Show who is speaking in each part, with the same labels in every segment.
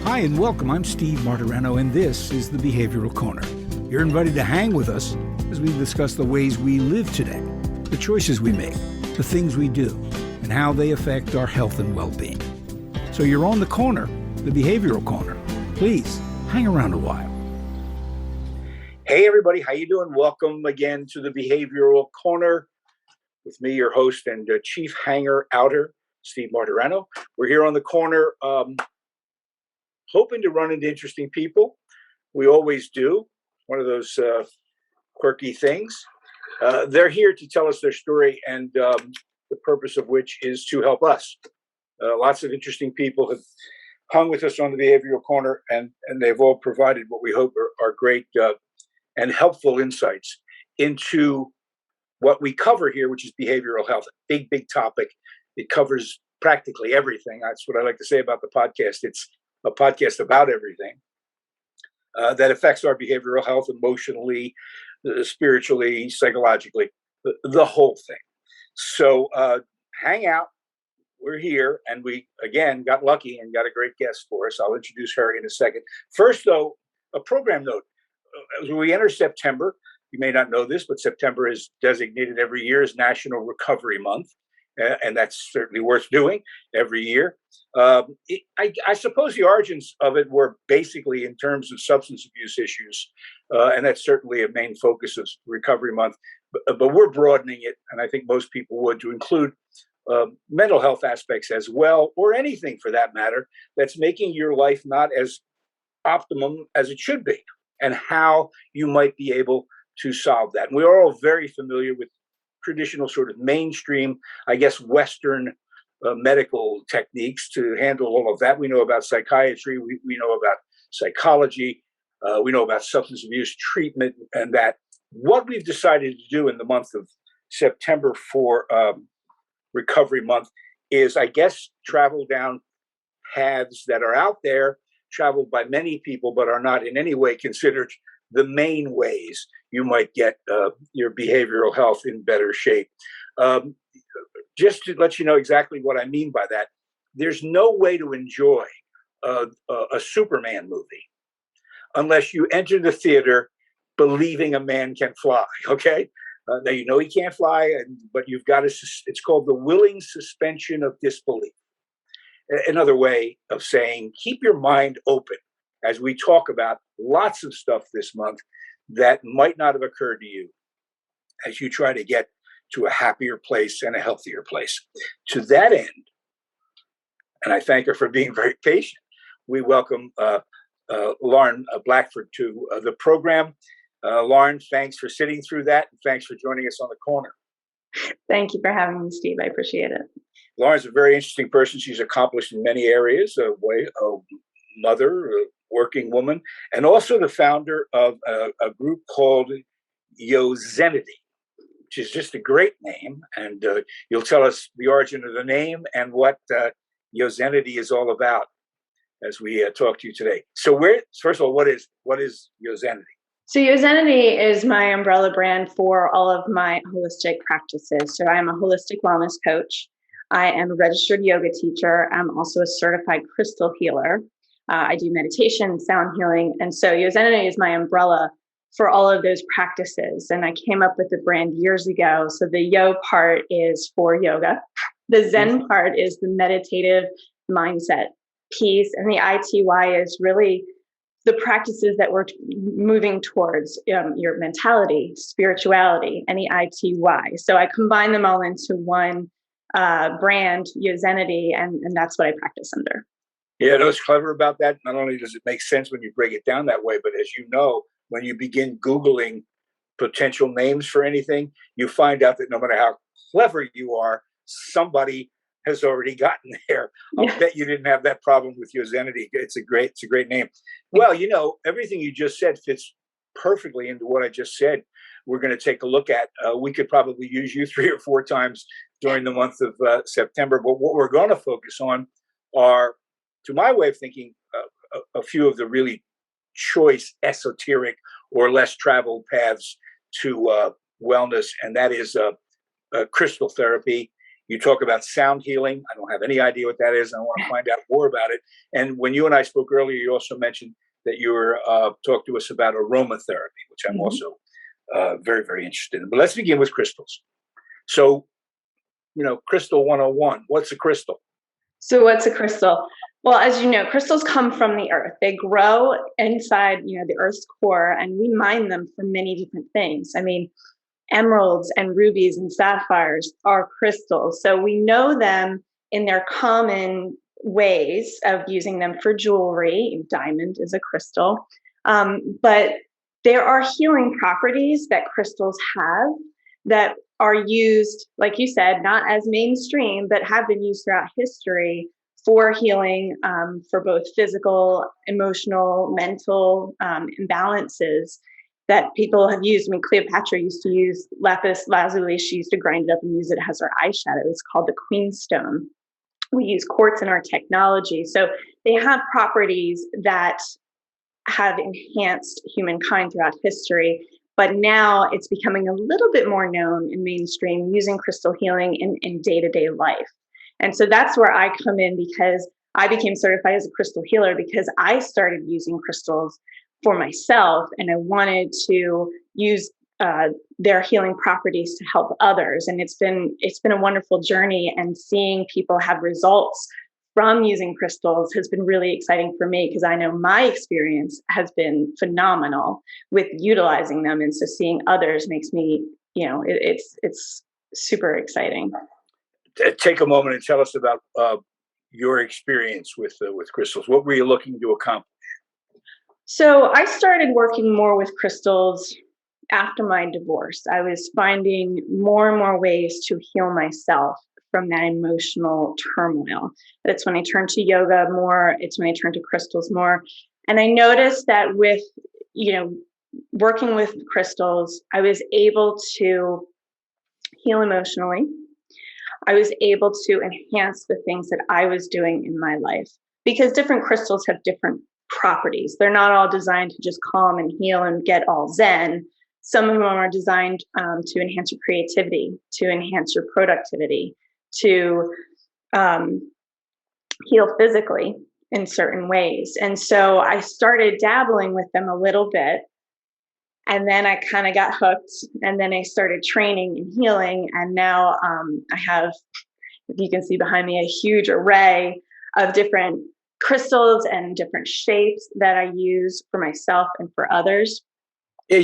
Speaker 1: Hi and welcome. I'm Steve Martirano, and this is the Behavioral Corner. You're invited to hang with us as we discuss the ways we live today, the choices we make, the things we do, and how they affect our health and well-being. So you're on the corner, the Behavioral Corner. Please hang around a while. Hey everybody, how you doing? Welcome again to the Behavioral Corner with me, your host and chief hanger-outer, Steve Martirano. We're here on the corner hoping to run into interesting people. We always do. One of those quirky things. They're here to tell us their story, and the purpose of which is to help us. Lots of interesting people have hung with us on the Behavioral Corner, and they've all provided what we hope are great and helpful insights into what we cover here, which is behavioral health. A big topic. It covers practically everything. That's what I like to say about the podcast. It's a podcast about everything that affects our behavioral health emotionally, spiritually, psychologically, the whole thing. So hang out. We're here, and we, again, got lucky and got a great guest for us. I'll introduce her in a second. First, though, a program note. As we enter September, you may not know this, but September is designated every year as National Recovery Month. And that's certainly worth doing every year. I suppose the origins of it were basically in terms of substance abuse issues, and that's certainly a main focus of Recovery Month. But we're broadening it, and I think most people would, to include mental health aspects as well, or anything for that matter, that's making your life not as optimum as it should be, and how you might be able to solve that. And we're all very familiar with traditional sort of mainstream, I guess, Western medical techniques to handle all of that. We know about psychiatry, we know about psychology, we know about substance abuse treatment, and that. What we've decided to do in the month of September for Recovery Month is, I guess, travel down paths that are out there, traveled by many people, but are not in any way considered the main ways you might get your behavioral health in better shape. Just to let you know exactly what I mean by that, there's no way to enjoy a Superman movie unless you enter the theater believing a man can fly, okay? Now, you know he can't fly, but you've got to, it's called the willing suspension of disbelief. Another way of saying, keep your mind open as we talk about lots of stuff this month that might not have occurred to you as you try to get to a happier place and a healthier place. To that end, and I thank her for being very patient, we welcome Lauren Blackford to the program. Lauren, thanks for sitting through that, and thanks for joining us on the corner.
Speaker 2: Thank you for having me, Steve. I appreciate it.
Speaker 1: Lauren's a very interesting person. She's accomplished in many areas, a mother, a working woman, and also the founder of a group called Yosemite, which is just a great name. And you'll tell us the origin of the name and what Yosemite is all about as we talk to you today. So first of all, what is Yosemite?
Speaker 2: So Yosemite is my umbrella brand for all of my holistic practices. So I'm a holistic wellness coach. I am a registered yoga teacher. I'm also a certified crystal healer. I do meditation, sound healing. And so Yosemite is my umbrella for all of those practices. And I came up with the brand years ago. So the yo part is for yoga. The zen part is the meditative mindset piece. And the ITY is really the practices that we're moving towards, your mentality, spirituality, and the ITY. So I combine them all into one brand, Yosemite, and that's what I practice under.
Speaker 1: Yeah, what's clever about that, not only does it make sense when you break it down that way, but as you know, when you begin Googling potential names for anything, you find out that no matter how clever you are, somebody has already gotten there. I'll bet you didn't have that problem with Yosemite. It's a great name. Well, you know, everything you just said fits perfectly into what I just said. We're going to take a look at. We could probably use you 3 or 4 times during the month of September, but what we're going to focus on are, to my way of thinking, a few of the really choice, esoteric, or less traveled paths to wellness, and that is crystal therapy You talk about sound healing. I don't have any idea what that is. I want to find out more about it. And when you and I spoke earlier, you also mentioned that you were talked to us about aromatherapy, which I'm also very, very interested in. But let's begin with crystals. So, crystal 101. What's a crystal?
Speaker 2: So what's a crystal? Well, as you know, crystals come from the earth. They grow inside, the earth's core, and we mine them for many different things. I mean, emeralds and rubies and sapphires are crystals. So we know them in their common ways of using them for jewelry. Diamond is a crystal. But there are healing properties that crystals have that are used, like you said, not as mainstream, but have been used throughout history for healing, for both physical, emotional, mental imbalances that people have used. I mean, Cleopatra used to use lapis lazuli. She used to grind it up and use it as her eyeshadow. It's called the Queen Stone. We use quartz in our technology. So they have properties that have enhanced humankind throughout history. But now it's becoming a little bit more known in mainstream using crystal healing in day-to-day life. And so that's where I come in, because I became certified as a crystal healer because I started using crystals for myself, and I wanted to use their healing properties to help others. And it's been a wonderful journey, and seeing people have results from using crystals has been really exciting for me, because I know my experience has been phenomenal with utilizing them. And so seeing others makes me, it's super exciting.
Speaker 1: Take a moment and tell us about your experience with crystals. What were you looking to accomplish?
Speaker 2: So I started working more with crystals after my divorce. I was finding more and more ways to heal myself from that emotional turmoil. That's when I turned to yoga more. It's when I turned to crystals more. And I noticed that with, working with crystals, I was able to heal emotionally. I was able to enhance the things that I was doing in my life, because different crystals have different properties. They're not all designed to just calm and heal and get all zen. Some of them are designed to enhance your creativity, to enhance your productivity, to heal physically in certain ways. And so I started dabbling with them a little bit. And then I kind of got hooked, and then I started training and healing. And now I have, if you can see behind me, a huge array of different crystals and different shapes that I use for myself and for others.
Speaker 1: Yeah,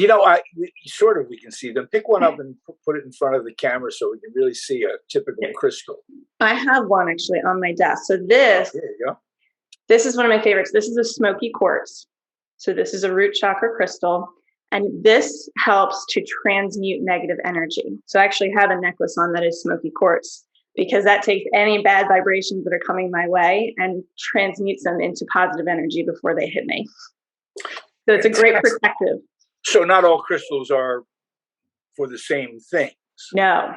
Speaker 1: we can see them. Pick one up and put it in front of the camera so we can really see a typical crystal.
Speaker 2: I have one actually on my desk. So this,
Speaker 1: there you go.
Speaker 2: This is one of my favorites. This is a smoky quartz. So this is a root chakra crystal. And this helps to transmute negative energy. So I actually have a necklace on that is smoky quartz, because that takes any bad vibrations that are coming my way and transmutes them into positive energy before they hit me. So it's a great protective.
Speaker 1: So not all crystals are for the same things.
Speaker 2: No,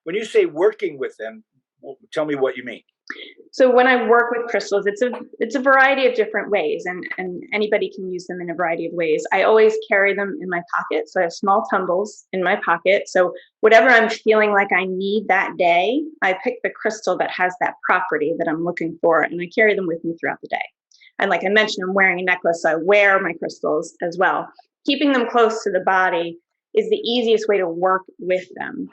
Speaker 1: when you say working with them, tell me what you mean.
Speaker 2: So when I work with crystals, it's a variety of different ways, and anybody can use them in a variety of ways. I always carry them in my pocket. So I have small tumbles in my pocket. So whatever I'm feeling like I need that day, I pick the crystal that has that property that I'm looking for, and I carry them with me throughout the day. And like I mentioned, I'm wearing a necklace, so I wear my crystals as well. Keeping them close to the body is the easiest way to work with them.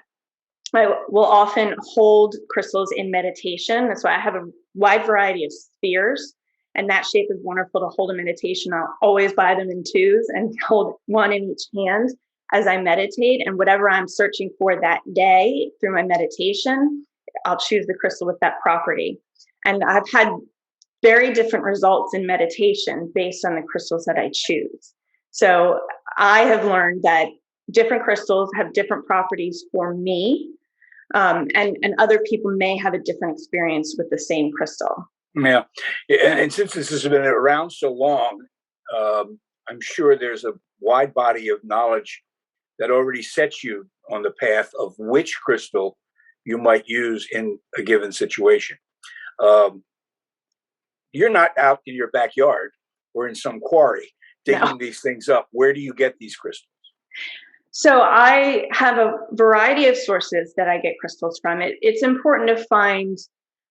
Speaker 2: I will often hold crystals in meditation. That's why I have a wide variety of spheres, and that shape is wonderful to hold in meditation. I'll always buy them in twos and hold one in each hand as I meditate. And whatever I'm searching for that day through my meditation, I'll choose the crystal with that property. And I've had very different results in meditation based on the crystals that I choose. So I have learned that different crystals have different properties for me. And other people may have a different experience with the same crystal.
Speaker 1: Yeah. And since this has been around so long, I'm sure there's a wide body of knowledge that already sets you on the path of which crystal you might use in a given situation. You're not out in your backyard or in some quarry digging these things up. Where do you get these crystals?
Speaker 2: So I have a variety of sources that I get crystals from. It's important to find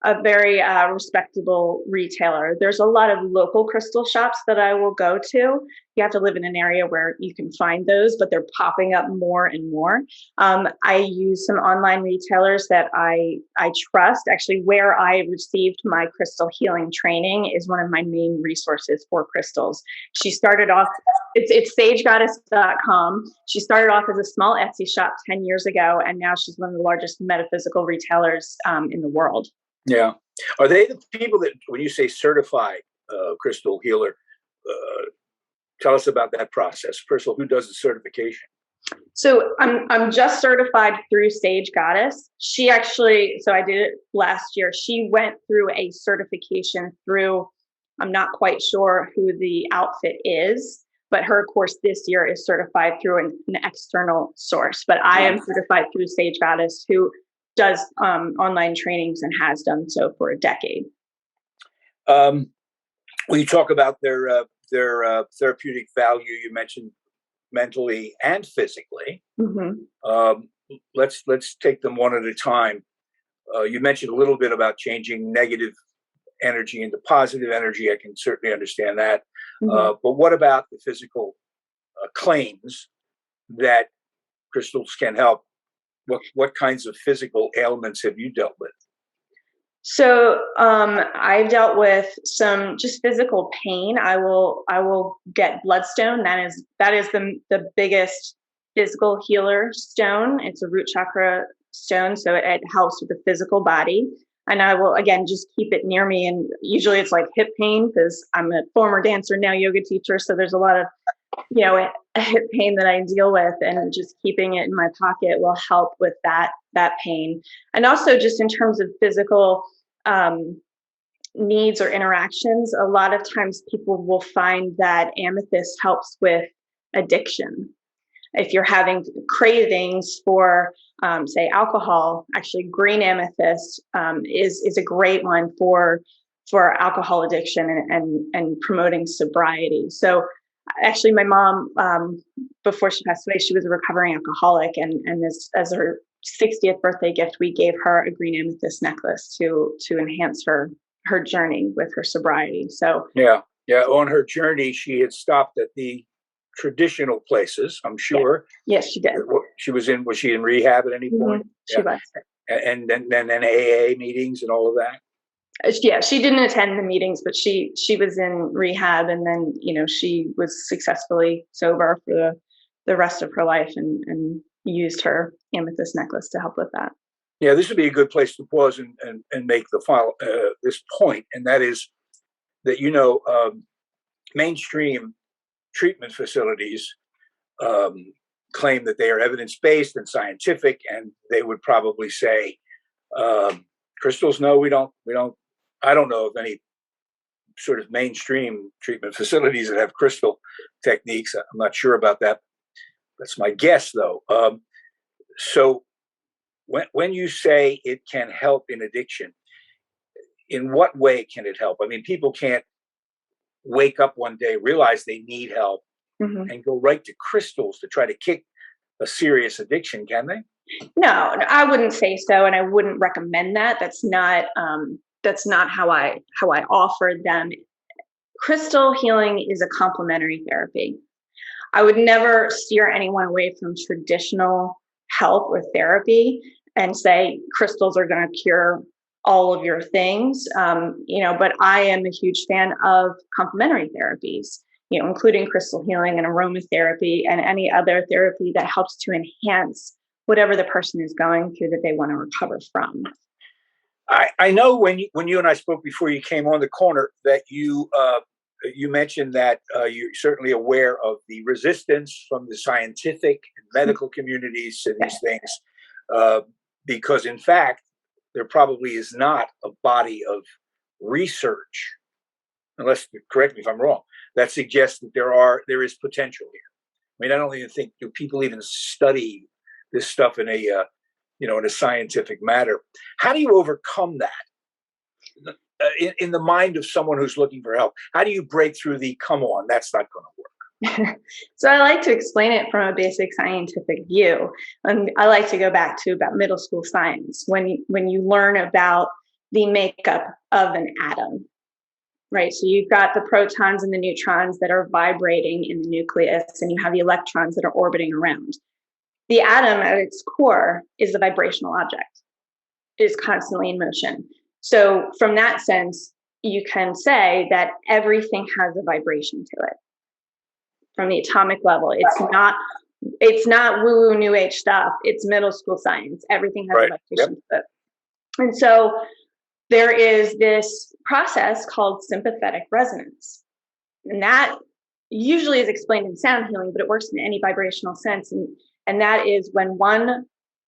Speaker 2: a very respectable retailer. There's a lot of local crystal shops that I will go to. You have to live in an area where you can find those, but they're popping up more and more. I use some online retailers that I trust. Actually, where I received my crystal healing training is one of my main resources for crystals. She started off, it's sagegoddess.com. She started off as a small Etsy shop 10 years ago, and now she's one of the largest metaphysical retailers in the world.
Speaker 1: Yeah. Are they the people that, when you say certified crystal healer, tell us about that process? First of all, who does the certification?
Speaker 2: So I'm just certified through Sage Goddess. She actually, so I did it last year. She went through a certification through, I'm not quite sure who the outfit is, but her course this year is certified through an external source. But I am certified through Sage Goddess, who does online trainings and has done so for a decade.
Speaker 1: When you talk about their therapeutic value, you mentioned mentally and physically.
Speaker 2: Mm-hmm.
Speaker 1: Let's take them one at a time. You mentioned a little bit about changing negative energy into positive energy. I can certainly understand that.
Speaker 2: Mm-hmm.
Speaker 1: But what about the physical claims that crystals can help? What kinds of physical ailments have you dealt with?
Speaker 2: So I've dealt with some just physical pain. I will get bloodstone. That is the biggest physical healer stone. It's a root chakra stone, so it helps with the physical body. And I will again just keep it near me. And usually it's like hip pain because I'm a former dancer, now yoga teacher. So there's a lot of a hip pain that I deal with, and just keeping it in my pocket will help with that pain. And also just in terms of physical needs or interactions, a lot of times people will find that amethyst helps with addiction. If you're having cravings for, say, alcohol, actually green amethyst is a great one for alcohol addiction and promoting sobriety. So actually, my mom, before she passed away, she was a recovering alcoholic, and as her 60th birthday gift, we gave her a green amethyst necklace to enhance her journey with her sobriety. So
Speaker 1: yeah, on her journey, she had stopped at the traditional places, I'm sure.
Speaker 2: Yes, she did.
Speaker 1: Was she in rehab at any point?
Speaker 2: She was.
Speaker 1: And then AA meetings and all of that?
Speaker 2: Yeah, she didn't attend the meetings, but she was in rehab, and then she was successfully sober for the rest of her life, and used her amethyst necklace to help with that.
Speaker 1: Yeah, this would be a good place to pause and make this point, and that is that mainstream treatment facilities claim that they are evidence-based and scientific, and they would probably say, crystals, no, we don't. I don't know of any sort of mainstream treatment facilities that have crystal techniques. I'm not sure about that. That's my guess, though. So when you say it can help in addiction, in what way can it help? I mean, people can't wake up one day, realize they need help, and go right to crystals to try to kick a serious addiction, can they?
Speaker 2: No, I wouldn't say so, and I wouldn't recommend that. That's not how I offer them. Crystal healing is a complementary therapy. I would never steer anyone away from traditional help or therapy and say crystals are going to cure all of your things. But I am a huge fan of complementary therapies, including crystal healing and aromatherapy and any other therapy that helps to enhance whatever the person is going through that they want to recover from.
Speaker 1: I know when you and I spoke before you came on the corner that you mentioned that you're certainly aware of the resistance from the scientific and medical communities to these things, because in fact there probably is not a body of research, unless, correct me if I'm wrong, that suggests that there is potential here. I mean, I don't even think, do people even study this stuff in a in a scientific manner? How do you overcome that in the mind of someone who's looking for help? How do you break through the, come on, that's not going to work?
Speaker 2: So I like to explain it from a basic scientific view. And I like to go back to about middle school science when you learn about the makeup of an atom, right? So you've got the protons and the neutrons that are vibrating in the nucleus, and you have the electrons that are orbiting around. The atom at its core is a vibrational object. It is constantly in motion. So from that sense, you can say that everything has a vibration to it. From the atomic level, it's not woo-woo new age stuff. It's middle school science. Everything has a vibration to it. And so there is this process called sympathetic resonance. And that usually is explained in sound healing, but it works in any vibrational sense. And that is when one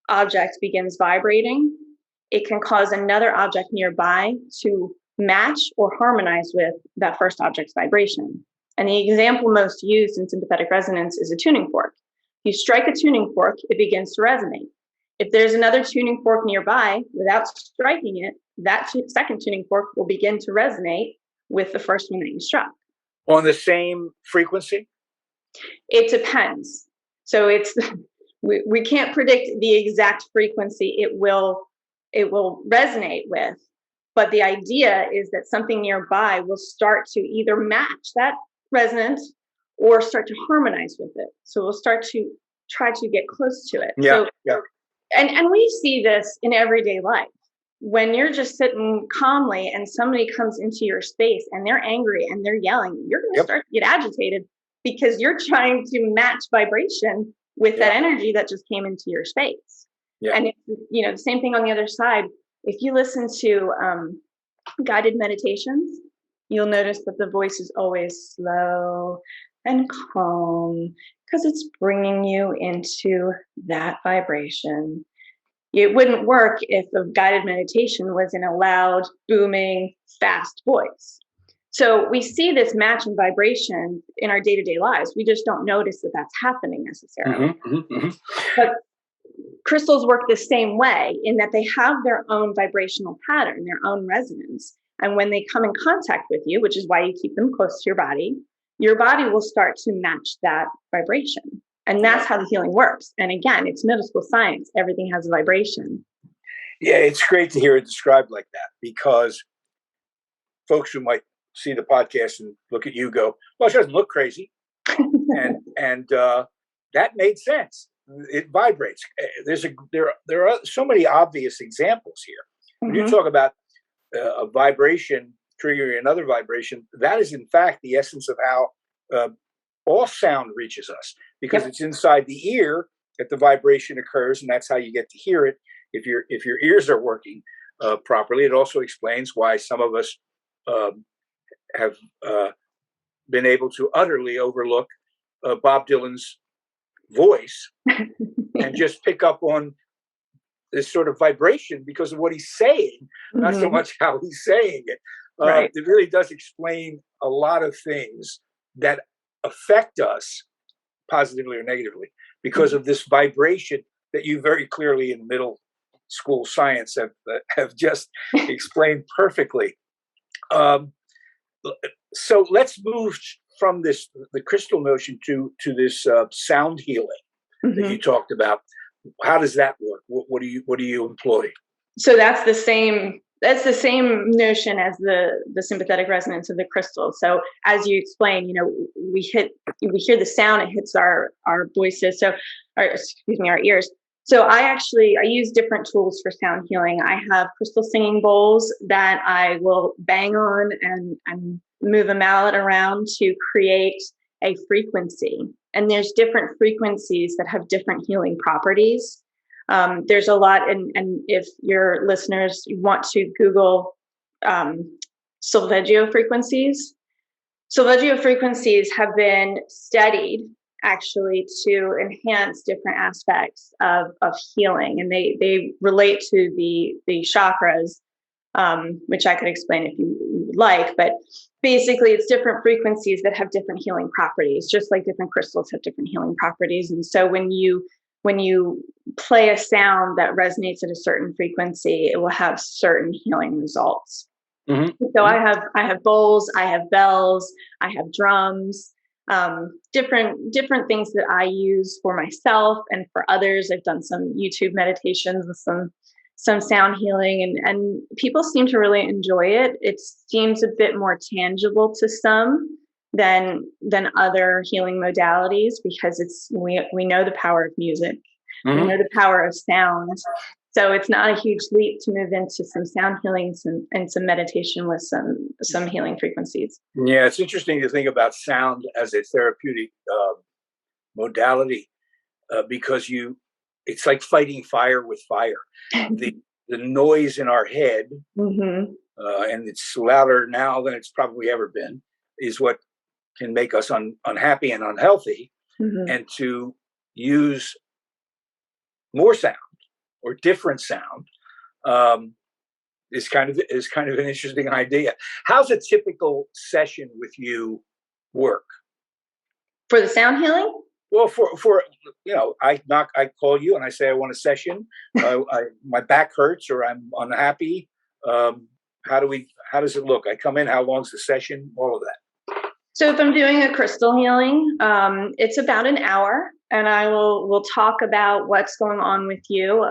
Speaker 2: object begins vibrating, it can cause another object nearby to match or harmonize with that first object's vibration. And the example most used in sympathetic resonance is a tuning fork. You strike a tuning fork, it begins to resonate. If there's another tuning fork nearby, without striking it, that second tuning fork will begin to resonate with the first one that you struck.
Speaker 1: On the same frequency?
Speaker 2: It depends. So we can't predict the exact frequency it will resonate with, but the idea is that something nearby will start to either match that resonance or start to harmonize with it. So we'll start to try to get close to it. And we see this in everyday life. When you're just sitting calmly and somebody comes into your space and they're angry and they're yelling, you're going to start to get agitated because you're trying to match vibration with that energy that just came into your space. And it's, the same thing on the other side. If you listen to guided meditations, you'll notice that the voice is always slow and calm because it's bringing you into that vibration. It wouldn't work if a guided meditation was in a loud, booming, fast voice. So we see this match in vibration in our day-to-day lives. We just don't notice that that's happening necessarily. But crystals work the same way in that they have their own vibrational pattern, their own resonance. And when they come in contact with you, which is why you keep them close to your body will start to match that vibration. And that's how the healing works. And again, it's middle school science. Everything has a vibration.
Speaker 1: Yeah, it's great to hear it described like that, because folks who might see the podcast and look at you go, well, it doesn't look crazy. and that made sense. It vibrates. There are so many obvious examples here. When you talk about a vibration triggering another vibration, that is in fact the essence of how all sound reaches us, because it's inside the ear that the vibration occurs, and that's how you get to hear it. If your ears are working properly, it also explains why some of us have been able to utterly overlook Bob Dylan's voice and just pick up on this sort of vibration because of what he's saying, not so much how he's saying it. It really does explain a lot of things that affect us positively or negatively because of this vibration that you very clearly in middle school science have just explained perfectly. So let's move from the crystal notion to this sound healing that you talked about. How does that work? What do you employ?
Speaker 2: So that's the same notion as the sympathetic resonance of the crystal. So as you explained, we hear the sound, it hits our voices, our ears. So I use different tools for sound healing. I have crystal singing bowls that I will bang on and move a mallet around to create a frequency. And there's different frequencies that have different healing properties. There's a lot, and if your listeners want to Google solfeggio frequencies have been studied actually to enhance different aspects of healing, and they relate to the chakras, which I could explain if you would like, but basically it's different frequencies that have different healing properties, just like different crystals have different healing properties. And so when you play a sound that resonates at a certain frequency, it will have certain healing results. So I have bowls, I have bells, I have drums, different things that I use for myself and for others. I've done some YouTube meditations and some sound healing, and people seem to really enjoy it. It seems a bit more tangible to some than other healing modalities, because we know the power of music. We know the power of sound. So it's not a huge leap to move into some sound healings and some meditation with some healing frequencies.
Speaker 1: Yeah, it's interesting to think about sound as a therapeutic modality, because it's like fighting fire with fire. The noise in our head, and it's louder now than it's probably ever been, is what can make us unhappy and unhealthy. And to use more sound or different sound is kind of an interesting idea. How's a typical session with you work?
Speaker 2: For the sound healing?
Speaker 1: Well, for I call you and I say I want a session. My back hurts or I'm unhappy. How does it look? I come in. How long's the session? All of that.
Speaker 2: So if I'm doing a crystal healing, it's about an hour, and we'll talk about what's going on with you,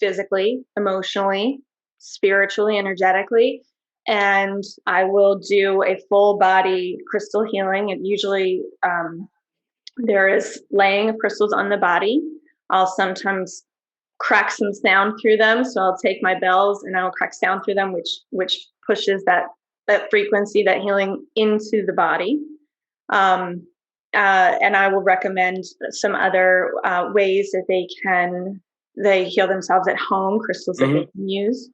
Speaker 2: physically, emotionally, spiritually, energetically, and I will do a full body crystal healing. And usually, there is laying of crystals on the body. I'll sometimes crack some sound through them, so I'll take my bells and I'll crack sound through them, which pushes that frequency, that healing into the body. And I will recommend some other ways that they heal themselves at home, crystals that they can use.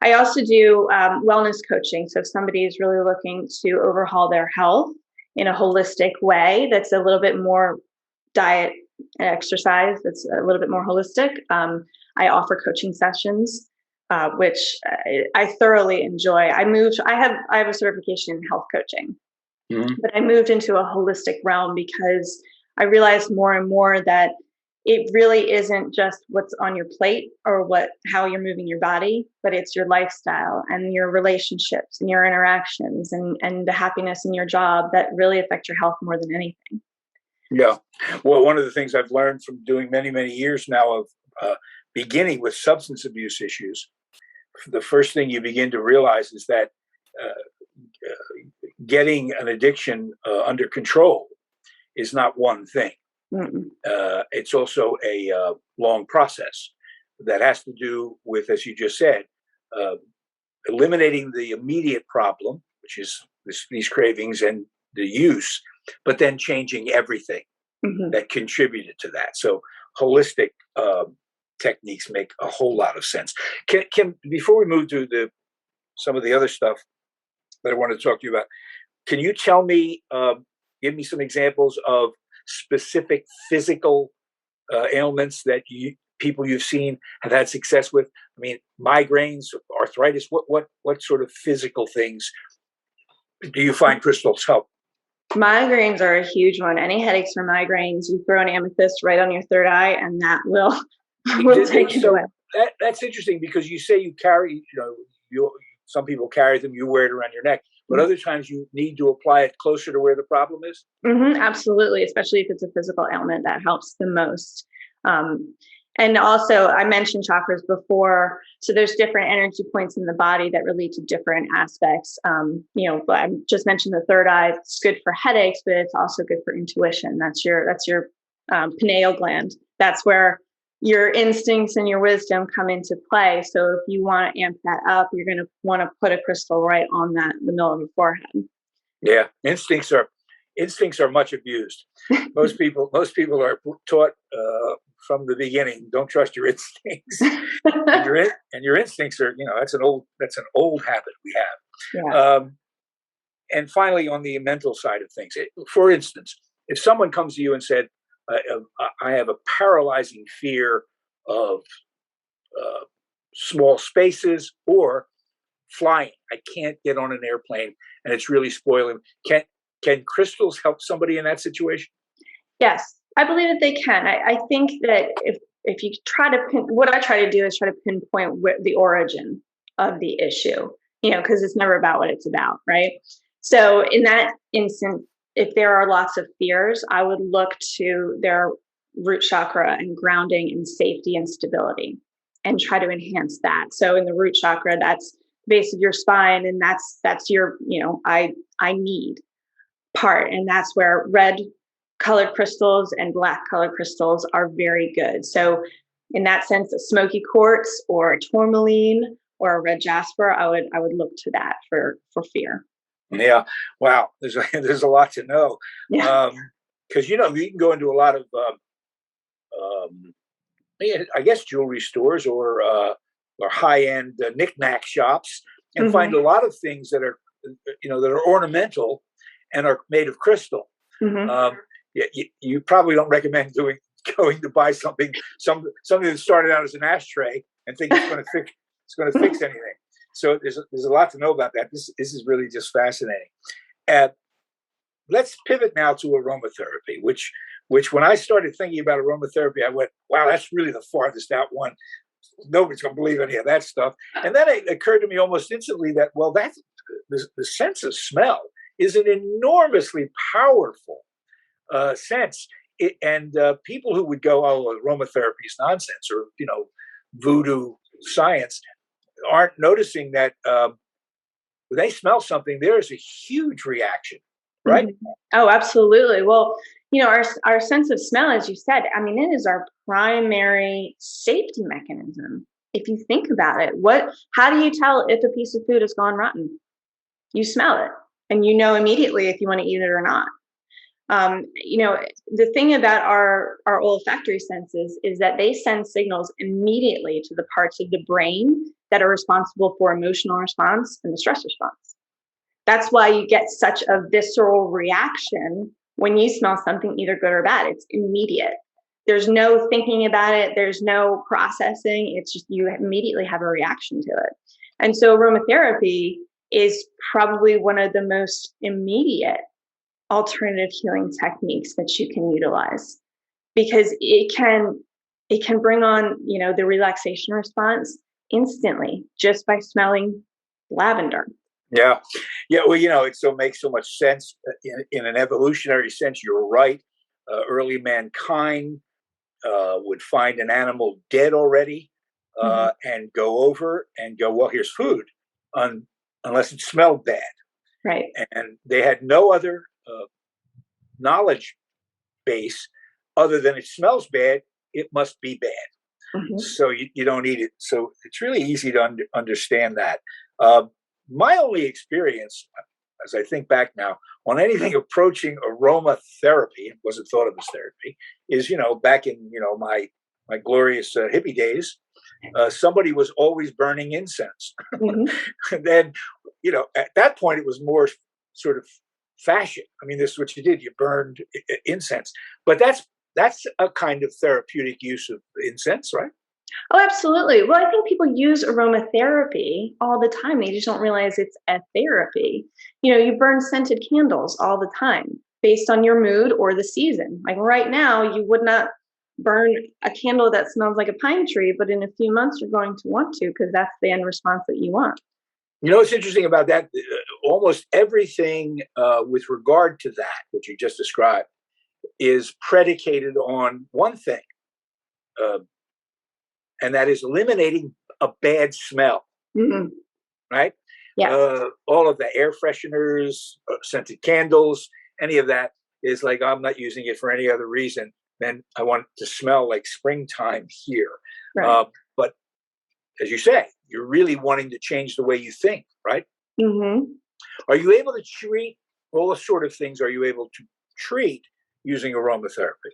Speaker 2: I also do wellness coaching. So if somebody is really looking to overhaul their health in a holistic way, that's a little bit more diet and exercise, that's a little bit more holistic, I offer coaching sessions, which I thoroughly enjoy. I have a certification in health coaching, but I moved into a holistic realm because I realized more and more that it really isn't just what's on your plate or how you're moving your body, but it's your lifestyle and your relationships and your interactions and the happiness in your job that really affect your health more than anything.
Speaker 1: Yeah. Well, one of the things I've learned from doing many, many years now of beginning with substance abuse issues, the first thing you begin to realize is that getting an addiction under control is not one thing. It's also a long process that has to do with, as you just said, eliminating the immediate problem, which is these cravings and the use, but then changing everything that contributed to that. So holistic techniques make a whole lot of sense. Can before we move to some of the other stuff that I want to talk to you about, can you tell me, give me some examples of specific physical ailments that people you've seen have had success with? I mean, migraines, arthritis. What sort of physical things do you find crystals help?
Speaker 2: Migraines are a huge one. Any headaches or migraines, you throw an amethyst right on your third eye, and that will take it away.
Speaker 1: That's interesting, because you say you carry, some people carry them, you wear it around your neck, but other times you need to apply it closer to where the problem is.
Speaker 2: Absolutely, especially if it's a physical ailment, that helps the most. And also, I mentioned chakras before, so there's different energy points in the body that relate to different aspects. I just mentioned the third eye. It's good for headaches, but it's also good for intuition. That's your pineal gland. That's where your instincts and your wisdom come into play. So if you want to amp that up, you're going to want to put a crystal right on the middle of the forehead. Yeah,
Speaker 1: instincts are much abused. Most people are taught from the beginning, don't trust your instincts. and your instincts are, that's an old habit we have. Yeah. And finally, on the mental side of things, for instance, if someone comes to you and said, I have a paralyzing fear of small spaces or flying, I can't get on an airplane and it's really spoiling. Can crystals help somebody in that situation?
Speaker 2: Yes, I believe that they can. I think that if you try to what I try to do is try to pinpoint the origin of the issue, because it's never about what it's about, right? So in that instance, if there are lots of fears, I would look to their root chakra and grounding and safety and stability and try to enhance that. So in the root chakra, that's base of your spine, and that's your, I need part. And that's where red colored crystals and black colored crystals are very good. So in that sense, a smoky quartz or a tourmaline or a red jasper, I would look to that for fear.
Speaker 1: Yeah. Wow. There's a lot to know.
Speaker 2: Yeah.
Speaker 1: Because you can go into a lot of yeah, I guess jewelry stores or high end knickknack shops and find
Speaker 2: Mm-hmm.
Speaker 1: a lot of things that are that are ornamental and are made of crystal.
Speaker 2: Mm-hmm.
Speaker 1: Yeah, you probably don't recommend going to buy something that started out as an ashtray and think it's going to fix anything. So there's a lot to know about that. This is really just fascinating. Let's pivot now to aromatherapy, which when I started thinking about aromatherapy, I went, wow, that's really the farthest out one. Nobody's going to believe any of that stuff. And then it occurred to me almost instantly that, well, that's the sense of smell is an enormously powerful sense. And people who would go, oh, aromatherapy is nonsense, or voodoo science, aren't noticing that when they smell something, there is a huge reaction, right?
Speaker 2: Mm-hmm. Oh, absolutely. Well, our sense of smell, as you said, I mean, it is our primary safety mechanism. If you think about it, how do you tell if a piece of food has gone rotten? You smell it, and you know immediately if you want to eat it or not. The thing about our olfactory senses is that they send signals immediately to the parts of the brain that are responsible for emotional response and the stress response. That's why you get such a visceral reaction when you smell something, either good or bad. It's immediate. There's no thinking about it. There's no processing. It's just you immediately have a reaction to it. And so aromatherapy is probably one of the most immediate alternative healing techniques that you can utilize, because it can bring on the relaxation response instantly just by smelling lavender.
Speaker 1: Yeah, yeah. Well, it makes so much sense in an evolutionary sense. You're right. Early mankind would find an animal dead already and go over and go, well, here's food, unless it smelled bad.
Speaker 2: Right.
Speaker 1: And they had no other knowledge base other than it smells bad, it must be bad.
Speaker 2: Mm-hmm.
Speaker 1: So you don't eat it. So it's really easy to understand that. My only experience, as I think back now, on anything approaching aromatherapy, it wasn't thought of as therapy, is, back in, my glorious hippie days, somebody was always burning incense.
Speaker 2: Mm-hmm.
Speaker 1: And then, at that point, it was more sort of fashion. I mean, this is what you did. You burned incense. But that's a kind of therapeutic use of incense, right?
Speaker 2: Oh, absolutely. Well, I think people use aromatherapy all the time. They just don't realize it's a therapy. You burn scented candles all the time based on your mood or the season. Like right now, you would not burn a candle that smells like a pine tree, but in a few months, you're going to want to, because that's the end response that you want.
Speaker 1: What's interesting about that? Almost everything with regard to that, what you just described, is predicated on one thing, and that is eliminating a bad smell.
Speaker 2: Mm-hmm.
Speaker 1: Right?
Speaker 2: Yeah.
Speaker 1: All of the air fresheners, scented candles, any of that is like, I'm not using it for any other reason than I want it to smell like springtime here.
Speaker 2: Right.
Speaker 1: But as you say, you're really wanting to change the way you think, right?
Speaker 2: Mm-hmm.
Speaker 1: Are you able to treat all the sort of things? Are you able to treat using aromatherapy?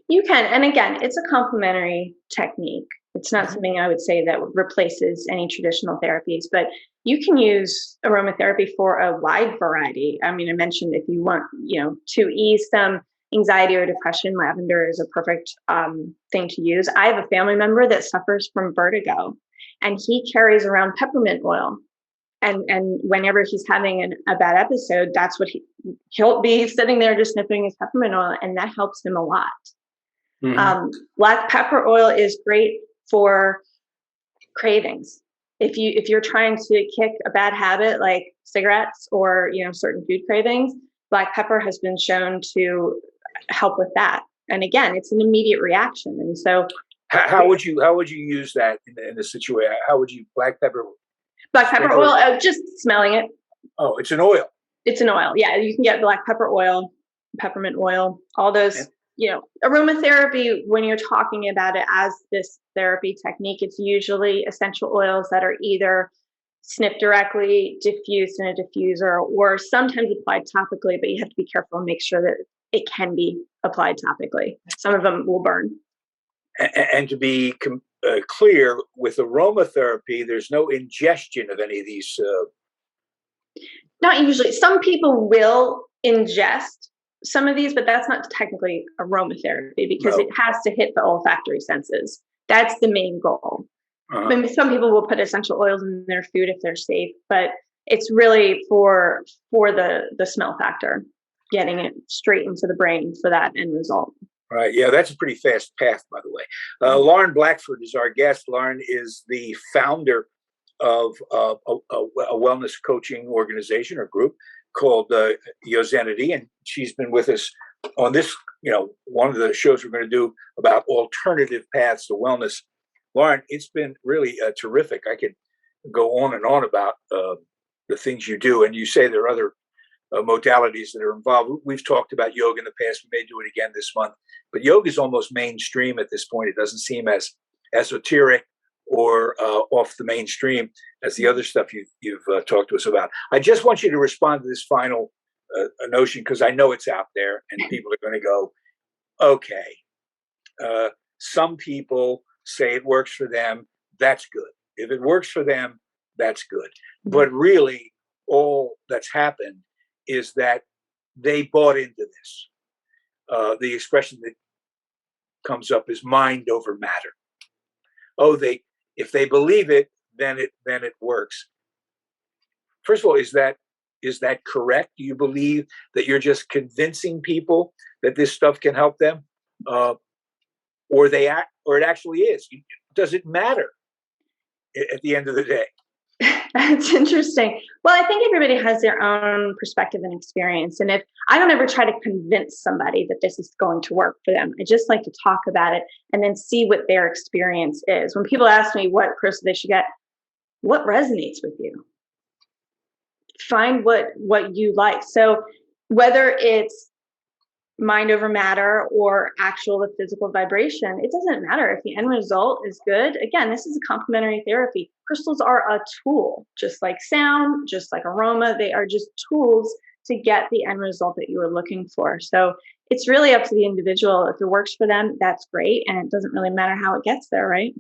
Speaker 2: You can. And again, it's a complementary technique. It's not something I would say that replaces any traditional therapies, but you can use aromatherapy for a wide variety. I mean, I mentioned if you want, to ease some anxiety or depression, lavender is a perfect thing to use. I have a family member that suffers from vertigo, and he carries around peppermint oil. And whenever he's having a bad episode, that's what he'll be sitting there just sniffing his peppermint oil, and that helps him a lot. Mm-hmm. Black pepper oil is great for cravings. If you're trying to kick a bad habit like cigarettes or certain food cravings, black pepper has been shown to help with that. And again, it's an immediate reaction. And so
Speaker 1: How would you use that in a situation? How would you black pepper
Speaker 2: oil, just smelling it.
Speaker 1: Oh, it's an oil.
Speaker 2: It's an oil. Yeah, you can get black pepper oil, peppermint oil, all those, aromatherapy, when you're talking about it as this therapy technique, it's usually essential oils that are either sniffed directly, diffused in a diffuser, or sometimes applied topically, but you have to be careful and make sure that it can be applied topically. Some of them will burn.
Speaker 1: And to be clear, with aromatherapy, there's no ingestion of any of these.
Speaker 2: Not usually. Some people will ingest some of these, but that's not technically aromatherapy because it has to hit the olfactory senses. That's the main goal. Some people will put essential oils in their food if they're safe, but it's really for the smell factor, getting it straight into the brain for that end result.
Speaker 1: Right. Yeah, that's a pretty fast path, by the way. Lauren Blackford is our guest. Lauren is the founder of a wellness coaching organization or group called Yosemite, and she's been with us on this, one of the shows we're going to do about alternative paths to wellness. Lauren, it's been really terrific. I could go on and on about the things you do, and you say there are other modalities that are involved. We've talked about yoga in the past. We may do it again this month, but yoga is almost mainstream at this point. It doesn't seem as esoteric or off the mainstream as the other stuff you've talked to us about. I just want you to respond to this final notion, because I know it's out there and people are going to go, okay, some people say it works for them. That's good. If it works for them, that's good. But really, all that's happened is that they bought into this. The expression that comes up is mind over matter. If they believe it, then it works. First of all, is that correct? Do you believe that you're just convincing people that this stuff can help them, or it actually is? Does it matter at the end of the day?
Speaker 2: That's interesting. Well, I think everybody has their own perspective and experience. And if I don't ever try to convince somebody that this is going to work for them, I just like to talk about it and then see what their experience is. When people ask me what crystal they should get, what resonates with you? Find what you like. So whether it's mind over matter or the physical vibration, it doesn't matter if the end result is good. Again, this is a complementary therapy. Crystals are a tool, just like sound, just like aroma. They are just tools to get the end result that you were looking for. So it's really up to the individual. If it works for them, that's great. And it doesn't really matter how it gets there, right?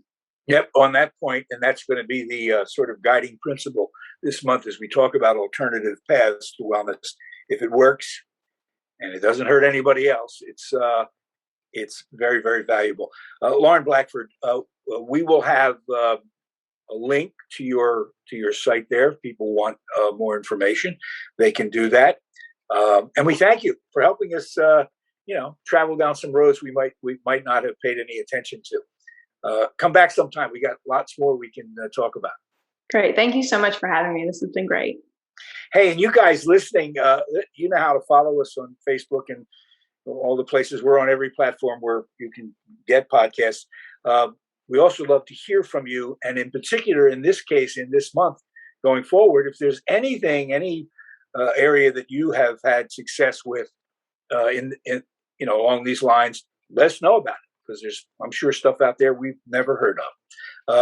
Speaker 1: Yep, on that point, and that's going to be the sort of guiding principle this month as we talk about alternative paths to wellness. If it works, and it doesn't hurt anybody else, it's very, very valuable. Lauren Blackford, we will have a link to your site there. If people want more information, they can do that. And we thank you for helping us, travel down some roads we might not have paid any attention to. Come back sometime. We got lots more we can talk about.
Speaker 2: Great. Thank you so much for having me. This has been great.
Speaker 1: Hey, and you guys listening, you know how to follow us on Facebook and all the places. We're on every platform where you can get podcasts. We also love to hear from you. And in particular, in this case, in this month going forward, if there's any area that you have had success with along these lines, let us know about it, because there's, I'm sure, stuff out there we've never heard of.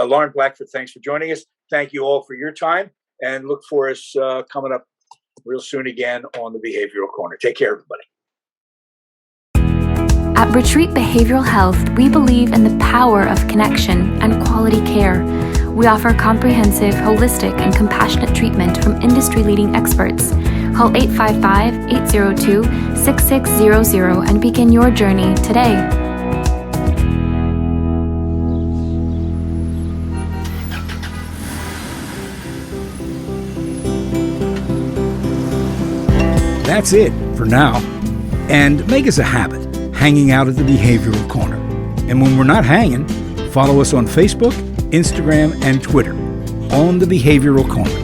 Speaker 1: Lauren Blackford, thanks for joining us. Thank you all for your time. And look for us coming up real soon again on the Behavioral Corner. Take care, everybody.
Speaker 3: At Retreat Behavioral Health, we believe in the power of connection and quality care. We offer comprehensive, holistic, and compassionate treatment from industry-leading experts. Call 855-802-6600 and begin your journey today.
Speaker 4: That's it for now. And make us a habit, hanging out at the Behavioral Corner. And when we're not hanging, follow us on Facebook, Instagram, and Twitter on the Behavioral Corner.